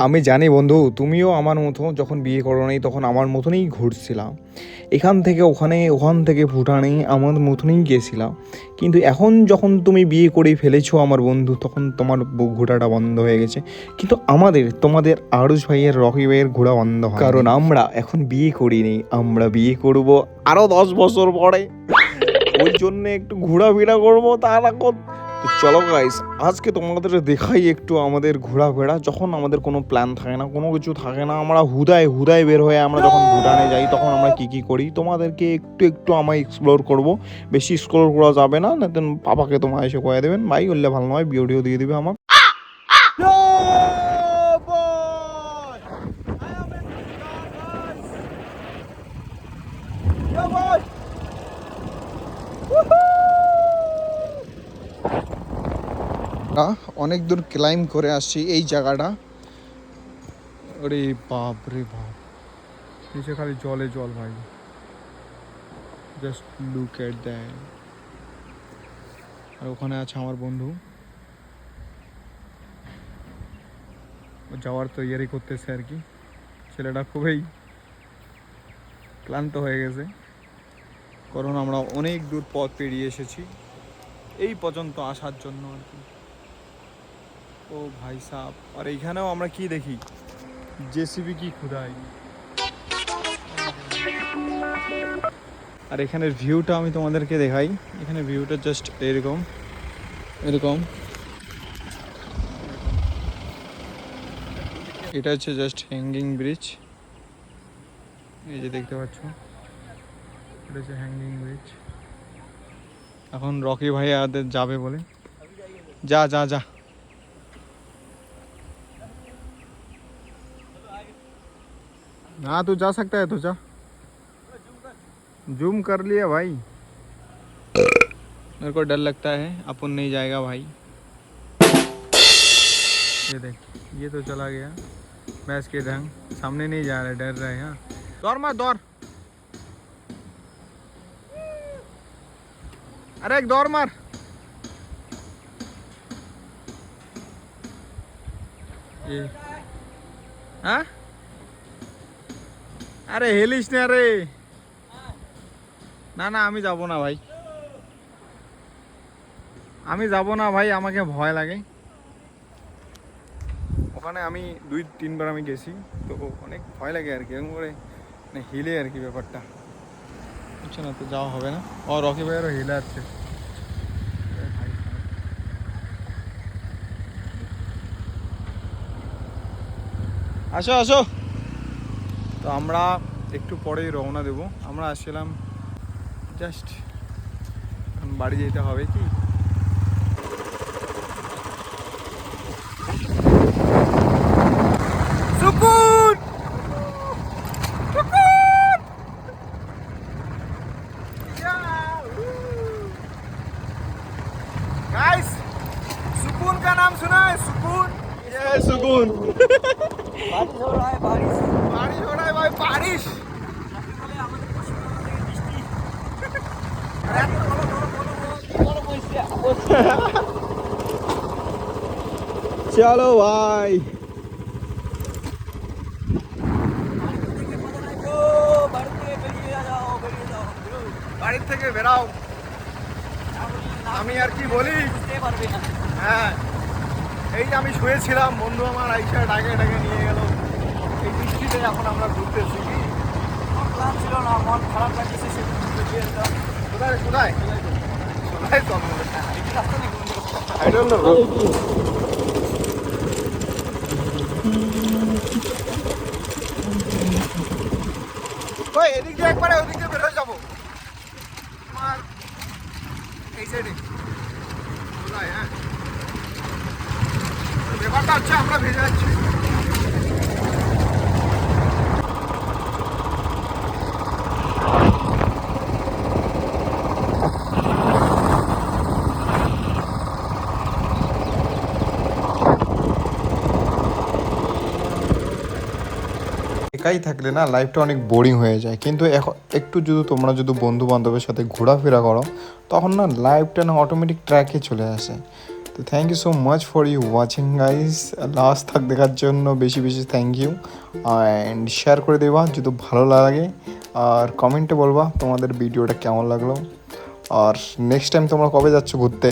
আমি জানি বন্ধু, তুমিও আমার মতো যখন বিয়ে করো নাই তখন আমার মতনই ঘুরছিলাম, এখান থেকে ওখানে, ওখান থেকে ভুটানে আমার মতনই গেছিলাম। কিন্তু এখন যখন তুমি বিয়ে করে ফেলেছো আমার বন্ধু, তখন তোমার ঘোরাটা বন্ধ হয়ে গেছে। কিন্তু তোমাদের আরুষ ভাইয়ের, রকি ভাইয়ের ঘোরা বন্ধ হয়, কারণ আমরা এখন বিয়ে করিনি, আমরা বিয়ে করব আরও 10 বছর পরে। ওই জন্য একটু ঘোরাফেরা করবো তার এখন। তো চলো গাইস, আজকে তোমাদের দেখাই একটু আমাদের ঘোরাফেরা। যখন আমাদের কোনো প্ল্যান থাকে না, কোনো কিছু থাকে না, আমরা হুদায় হুদায় বের হয়ে আমরা যখন ভুটানে যাই তখন আমরা কি কি করি তোমাদেরকে একটু একটু আমি এক্সপ্লোর করব। বেশি এক্সপ্লোর করা যাবে না, না দেন পাপাকে তোমার এসে কয়ে দেবেন, ভাই বললে ভালো নয়, ভিডিও দিয়ে দিবে আমার। অনেক দূর ক্লাইম্ব করে আসছি এই জায়গাটা। ওরে বাপ রে বাপ, নিচে খালি জলে জল ভাই, জাস্ট লুক এট দ্যাট। আর ওখানে আছে আমার বন্ধু, ও যাওয়ার তৈয়ারি করতেছে আর কি। ছেলেটা খুবই ক্লান্ত হয়ে গেছে, কারণ আমরা অনেক দূর পথ পেরিয়ে এসেছি এই পর্যন্ত আসার জন্য আর কি। ও ভাই সাহেব, আর এইখানেও আমরা কি দেখি, জেসিবি কি খুদাই। আর এখানের ভিউটা আমি তোমাদেরকে দেখাই। এখানে ভিউটা জাস্ট এরকম এরকম। এটা হচ্ছে জাস্ট হ্যাঙ্গিং ব্রিজ, এই যে দেখতে পাচ্ছ, এটা হচ্ছে হ্যাঙ্গিং ব্রিজ। এখন রকি ভাই আমাদের যাবে বলে, যা যা যা। हाँ तू जा सकता है, तो जा, जूम कर लिया भाई। मेरे को डर लगता है, अपन नहीं जाएगा भाई। ये देख, ये तो चला गया भैंस के ढंग, सामने नहीं जा रहा है, डर रहा है। हाँ दौड़ मत दौड़, अरे एक दौड़ मार। ये हाँ, আরে হেলিস না রে। না না আমি যাব না ভাই, আমি যাব না ভাই, আমাকে ভয় লাগে। ওখানে আমি 2-3 বার আমি গেছি, তো অনেক ভয় লাগে আর কি, এরকম করে মানে হিলে আর কি ব্যাপারটা, বুঝছো না? তো যাওয়া হবে না। ও রকি ভাইয়েরও হিলে আছে। আসো আসো। তো আমরা একটু পরেই রওনা দেব। আমরা আসছিলাম জাস্ট, বাড়ি যেতে হবে কি। सुकून गाइस, सुकून का नाम सुना है? सुकून, ये सुकून। बारिश हो रहा है, बारिश बारिश हो रहा है भाई, बारिश। चलो भाई, বাড়ির থেকে বেরাও। আমি আর কি বলি, হ্যাঁ এই যে আমি শুয়েছিলাম, বন্ধু আমার আইসা ডাকে ডাকে নিয়ে গেল এই বৃষ্টিতে। এখন আমরা ঘুরতেছি, কি প্ল্যান ছিল না, মন খারাপ লাগছে। কোথায় কোথায় কোথায় তো I don't know. ওই এদিক দিয়ে একবারে ওদিক দিয়ে বের হয়ে যাবো, তোমার এই সাইডে কোথায়? হ্যাঁ ব্যাপারটা হচ্ছে আমরা ভেজে যাচ্ছি। একাই থাকলে না লাইফটা অনেক বোরিং হয়ে যায়, কিন্তু এখন একটু যদি তোমরা যদি বন্ধু বান্ধবের সাথে ঘোরাফেরা করো তখন না লাইফটা না অটোমেটিক ট্র্যাকে চলে আসে। তো তো thank you so much for you watching guys, last থাক দেখার জন্য বেশি বেশি থ্যাংক ইউ। অ্যান্ড শেয়ার করে দেবা যদি ভালো লাগে, আর কমেন্টে বলবা তোমাদের ভিডিওটা কেমন লাগলো, আর নেক্সট টাইম তোমরা কবে যাচ্ছ ঘুরতে।